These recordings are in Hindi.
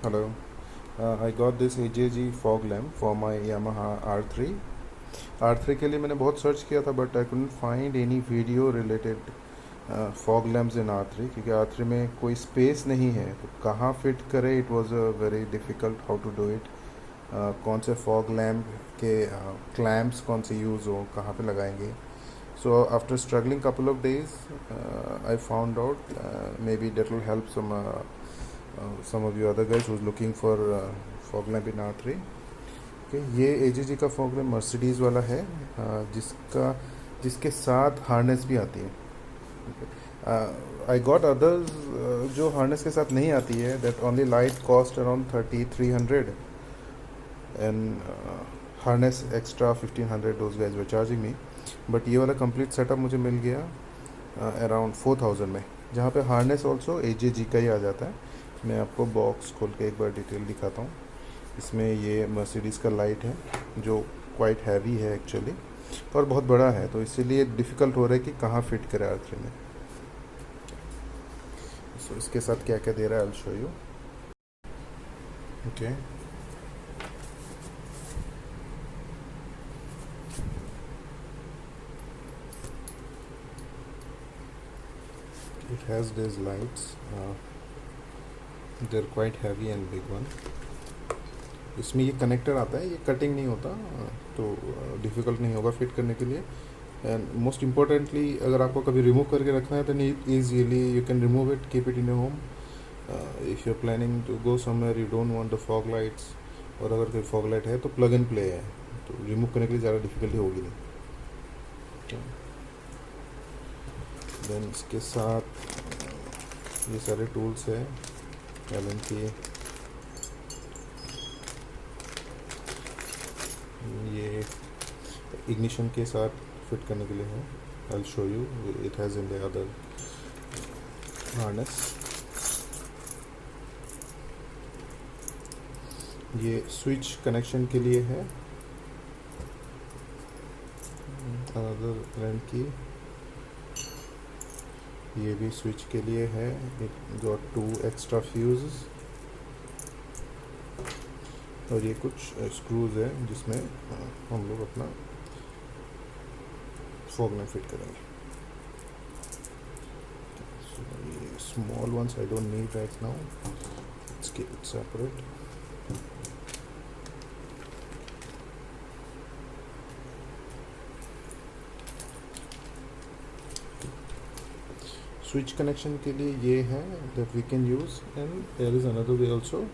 Hello. I got this AJG fog lamp for my Yamaha R3. R3 के लिए मैंने बहुत सर्च किया था but I couldn't find any video related fog lamps in R3 क्योंकि R3 में कोई स्पेस नहीं है तो कहाँ फिट करे. It was a very difficult how to do it. कौन से फॉग लैम्प के क्लैम्प्स कौन से यूज़ हो, कहाँ पे लगाएंगे. So after struggling couple of days, I found out maybe that will help some of you other guys who's looking for fog lamp in R3. Okay, ये AJG का fog lamp मर्सिडीज़ वाला है जिसके साथ हार्नेस भी आती है. आई गॉट अदर्स जो हार्नेस के साथ नहीं आती है. That only light cost around 3300 and harness extra 1500. Those guys were charging me. But ये वाला कंप्लीट सेटअप मुझे मिल गया अराउंड 4000 में, जहाँ पे हार्नेस ऑल्सो AJG का ही आ जाता है. मैं आपको बॉक्स खोल के एक बार डिटेल दिखाता हूँ. इसमें ये मर्सिडीज़ का लाइट है जो क्वाइट हैवी है एक्चुअली और बहुत बड़ा है, तो इसीलिए डिफ़िकल्ट हो रहा है कि कहाँ फिट करें R3 में. सो इसके साथ क्या क्या दे रहा है I will show you. Okay, it has these lights. They're quite heavy and big one. इसमें ये कनेक्टर आता है, ये कटिंग नहीं होता तो डिफ़िकल्ट नहीं होगा फिट करने के लिए. एंड मोस्ट इम्पोर्टेंटली अगर आपको कभी रिमूव करके रखना है तो easily you can remove it, keep it in your home. If you are planning to go somewhere you don't want the fog lights, और अगर कोई फॉग लाइट है तो प्लग एंड प्ले है, तो रिमूव करने के लिए ज़्यादा डिफ़िकल्टी होगी नहीं. देन इसके साथ ये सारे टूल्स है एलन के. ये इग्निशन के साथ फिट करने के लिए है. I will show you. It has in the other harness. ये स्विच कनेक्शन के लिए है अदर ब्रांड की. ये भी स्विच के लिए है. इट गॉट 2 एक्स्ट्रा फ्यूज़ और ये कुछ स्क्रूज है जिसमें हम लोग अपना फॉग लैम्प फिट करेंगे. So, ये small ones I don't need right now. Let's keep it separate. Switch connection के लिए ये है that we can use, and there is another way also.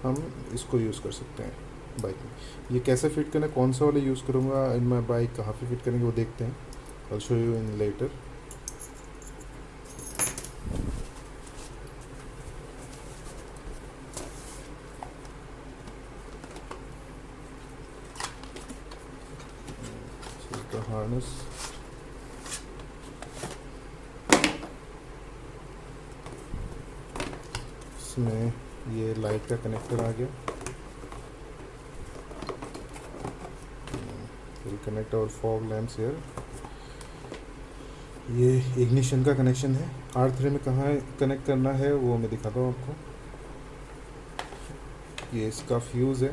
हम इसको यूज़ कर सकते हैं बाइक में. ये कैसे फिट करना है, कौन सा वाला यूज़ करूँगा इन माई बाइक, कहाँ पे फिट करेंगे वो देखते हैं. I show you in later. The harness. इसमें ये लाइट का कनेक्टर आ गया. Will connect our fog lamps here. ये इग्निशन का कनेक्शन है. R3 में कहाँ कनेक्ट करना है वो मैं दिखाता हूँ आपको. ये इसका फ्यूज़ है,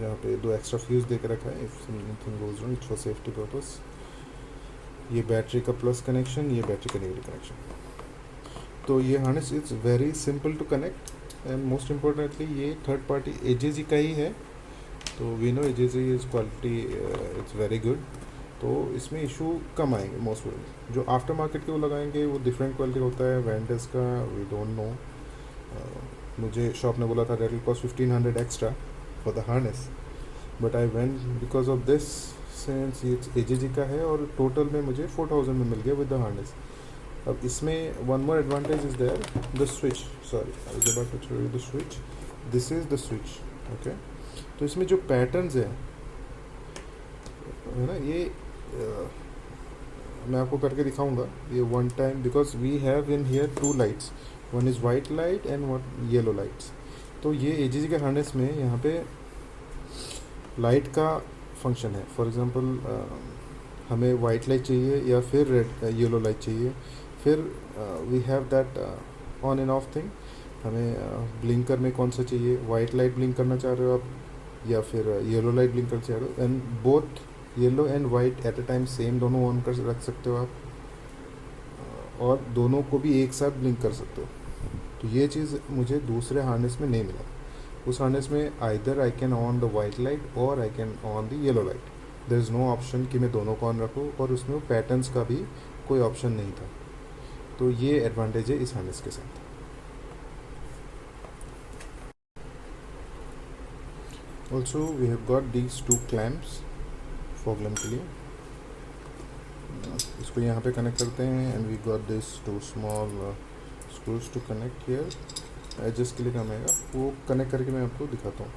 यहाँ पे 2 एक्स्ट्रा फ्यूज़ दे के रखा है. If something goes wrong it's for safety purpose. ये बैटरी का प्लस कनेक्शन, ये बैटरी का नेगेटिव कनेक्शन. तो ये harness it's very simple to connect and most importantly ये थर्ड पार्टी AJG का ही है. तो we know AJG is quality, it's very good. तो इसमें इशू कम आएंगे मोस्ट प्रोबेबली. जो आफ्टर मार्केट के वो लगाएंगे वो डिफरेंट क्वालिटी होता है. वेंडर्स का वी डोंट नो. मुझे शॉप ने बोला था that will cost 1500 extra for the harness, but I went because of this since ये AJG का है और टोटल में मुझे 4000 में मिल गया विद द हार्नेस. अब इसमें one more advantage is there, the switch. Sorry I was about to show you the switch. This is the switch. Okay, तो इसमें जो पैटर्न्स है ना, ये मैं आपको करके दिखाऊंगा. ये one time because we have in here 2 lights, one is white light and one yellow lights. तो ये AJG के हार्नेस में यहाँ पे लाइट का फंक्शन है. फॉर एग्जांपल हमें वाइट लाइट चाहिए या फिर रेड येलो लाइट चाहिए, फिर we have that on and off thing. हमें ब्लिंकर में कौन सा चाहिए, वाइट लाइट ब्लिंक करना चाह रहे हो आप या फिर येलो लाइट ब्लिंक करना चाह रहे हो, and both yellow and white at a time same दोनों ऑन कर रख सकते हो आप, और दोनों को भी एक साथ ब्लिंक कर सकते हो। तो ये चीज़ मुझे दूसरे हार्नेस में नहीं मिला। उस हार्नेस में either I can on the white light और I can on the yellow light, there is no option कि मैं दोनों को ऑन रखूँ, और उसमें पैटर्न्स का भी कोई ऑप्शन नहीं था। तो ये एडवांटेज है इस हार्नेस के साथ। Also we have got these 2 clamps fog lamp के लिए। इसको यहाँ पे कनेक्ट करते हैं and we got this 2 small screws to connect here. Adjust के लिए काम आएगा, वो कनेक्ट करके मैं आपको दिखाता हूँ।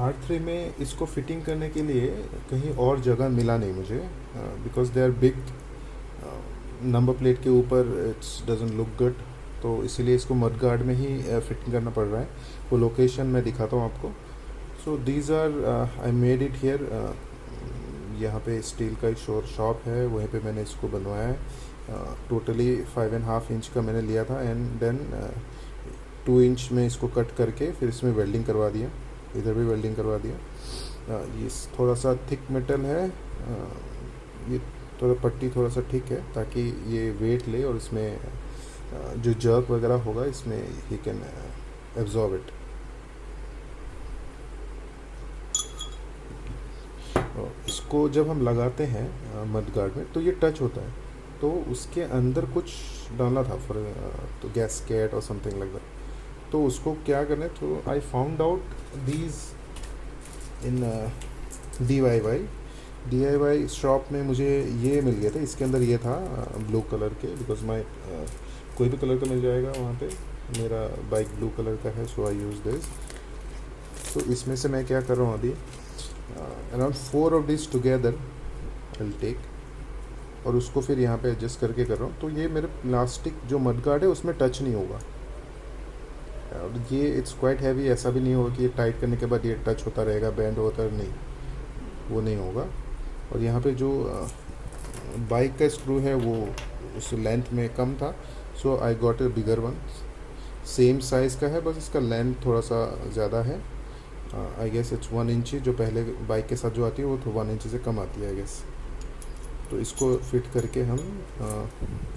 R3 में इसको फिटिंग करने के लिए कहीं और जगह मिला नहीं मुझे, because they are big, number plate के ऊपर इट्स डजंट लुक गुड, तो इसीलिए इसको मड गार्ड में ही फिटिंग करना पड़ रहा है। वो लोकेशन मैं दिखाता हूँ आपको। So these are I made it here. यहाँ पे स्टील का एक शॉप है, वहीं पे मैंने इसको बनवाया है। टोटली 5.5 इंच का मैंने लिया था, एंड देन 2 इंच में इसको कट करके फिर इसमें वेल्डिंग करवा दिया, इधर भी वेल्डिंग करवा दिया। ये थोड़ा सा थिक मेटल है, ये थोड़ा पट्टी थोड़ा सा थिक है ताकि ये वेट ले, और इसमें जो जर्क वगैरह होगा इसमें ही कैन एब्जॉर्ब इट। इसको जब हम लगाते हैं मड गार्ड में तो ये टच होता है, तो उसके अंदर कुछ डालना था फॉर तो गैस्केट और समथिंग लाइक दैट। तो उसको क्या करना है, तो I found out these in DIY shop में मुझे ये मिल गया था। इसके अंदर ये था ब्लू कलर के, बिकॉज माई कोई भी कलर का मिल जाएगा वहाँ पे, मेरा बाइक ब्लू कलर का है, सो आई यूज़ दिस। तो इसमें से मैं क्या कर रहा हूँ अभी, around 4 of this together will take, और उसको फिर यहाँ पे एडजस्ट करके कर रहा हूँ। तो ये मेरे प्लास्टिक जो मड गार्ड है उसमें टच नहीं होगा, और ये इट्स क्वाइट हैवी, ऐसा भी नहीं होगा कि ये टाइट करने के बाद ये टच होता रहेगा, बैंड होता है, नहीं, वो नहीं होगा। और यहाँ पे जो बाइक का स्क्रू है वो उस लेंथ में कम था, so I got a bigger one, same size का है, बस इसका लेंथ थोड़ा सा ज़्यादा है। आई गेस इट्स 1 इंच, जो पहले बाइक के साथ जो आती है वो तो 1 इंच से कम आती है आई गेस। तो इसको फिट करके हम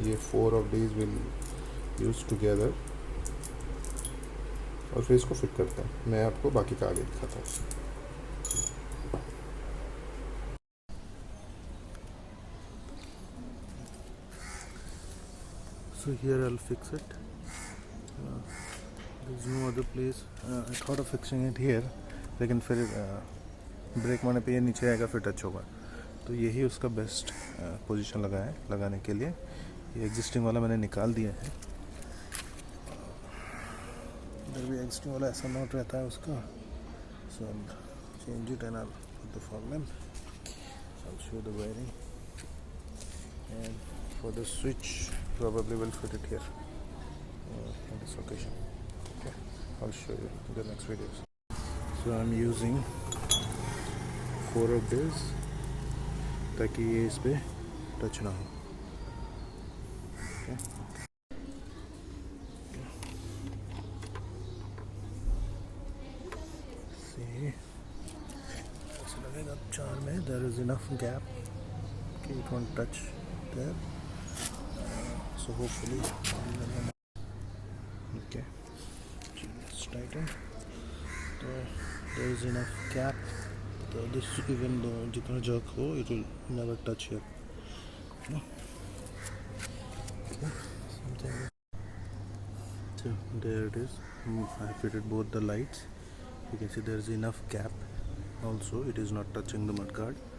ये 4 of these will use together, और फिर इसको फिट करते हैं। मैं आपको बाकी का आगे दिखाता हूँ। So here I'll fix it. There's no other place. I thought of fixing it here, लेकिन फिर ब्रेक मारने पे ये नीचे आएगा, फिर टच होगा। तो यही उसका बेस्ट पोजीशन लगाने के लिए। ये एग्जिस्टिंग वाला मैंने निकाल दिया है। इधर भी एग्जिस्टिंग वाला ऐसा नॉट रहता है उसका, so I'll change it and I'll put the fog lamp. I'll show the wiring, and for the switch probably will fit it here in this location. Okay, I'll show you in the next videos. So I'm using 4 of these ताकि ये इस पे टच ना हो। Okay. See, ऐसा लगेगा 4 में there is enough gap कि it won't touch there. So hopefully okay, let's tighten. So there is enough gap, so this even though jitna jerk ho, it will never touch here. Okay. Something. So there it is. I fitted both the lights. You can see there is enough gap. Also, it is not touching the mud guard.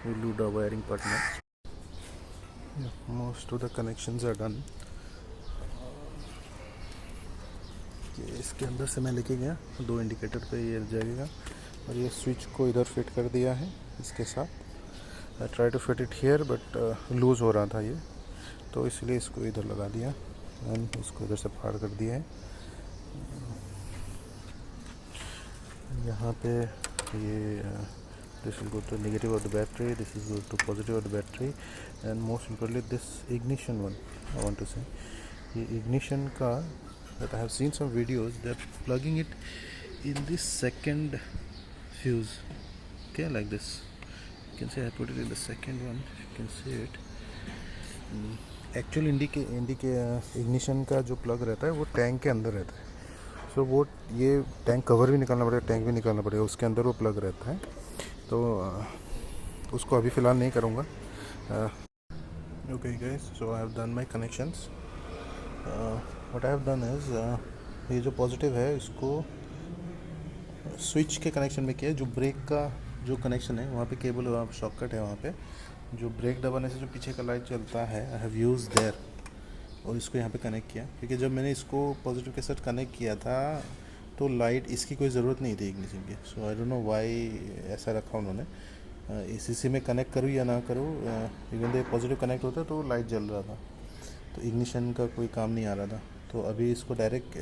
We'll do the wiring part next. Yeah, most of the connections are done. ये इसके अंदर से मैं लेके गया 2 इंडिकेटर पे ये जाएगा, और ये स्विच को इधर फिट कर दिया है इसके साथ। I try to fit it here but loose हो रहा था ये, तो इसलिए इसको इधर लगा दिया। एंड इसको इधर से फाड़ कर दिया है। यहाँ पे ये this will go to negative of the battery, this is go to positive of the battery, and most importantly this ignition one I want to say, ये ignition का that I have seen some videos they're plugging it in this second fuse, okay, like this. You can say I put it in the second one, you can see it. Actual इंडी के इग्निशन का जो प्लग रहता है वो टैंक के अंदर रहता है। सो वो ये टैंक कवर भी निकालना पड़ेगा, टैंक भी निकालना पड़ेगा, उसके अंदर वो प्लग रहता है। तो उसको अभी फ़िलहाल नहीं करूँगा। Okay guys, so I have done my connections. What I have done is ये जो पॉजिटिव है इसको स्विच के कनेक्शन में किया है। जो ब्रेक का जो कनेक्शन है वहाँ पे केबल, वहाँ पे शॉर्टकट है, वहाँ पे जो ब्रेक दबाने से जो पीछे का लाइट चलता है आई हैव यूज़ देयर, और इसको यहाँ पे कनेक्ट किया क्योंकि जब मैंने इसको पॉजिटिव के साथ कनेक्ट किया था तो लाइट इसकी कोई ज़रूरत नहीं थी इग्निशन की। सो आई डोंट नो व्हाई ऐसा रखा उन्होंने। इसी में कनेक्ट करूँ या ना करूँ, इवन दो पॉजिटिव कनेक्ट होता तो लाइट जल रहा था, तो इग्निशन का कोई काम नहीं आ रहा था। तो अभी इसको डायरेक्ट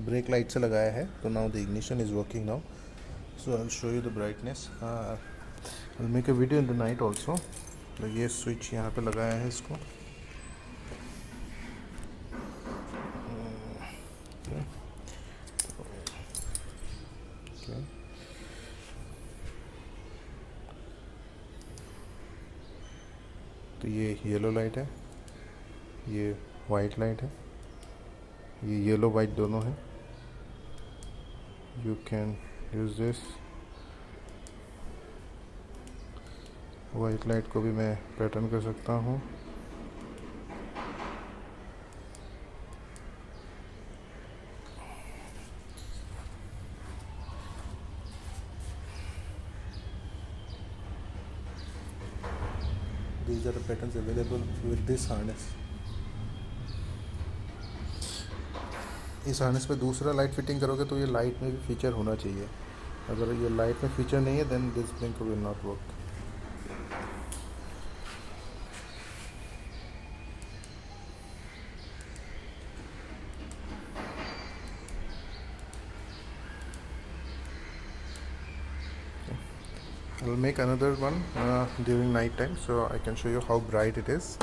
ब्रेक लाइट से लगाया है, तो now the ignition is working now. So I will show you the brightness, I will make a video in the night also. तो ये स्विच यहाँ पे लगाया है इसको, तो ये येलो लाइट है, ये वाइट लाइट है, ये येलो वाइट दोनों है। You can use this. White light को भी मैं पैटर्न कर सकता हूँ। These are the patterns available with this harness. इस हार्नेस पे दूसरा लाइट फिटिंग करोगे तो ये लाइट में भी फीचर होना चाहिए। अगर ये लाइट में फीचर नहीं है then this blinker will not work. I will make another one during night time so I can show you how bright it is.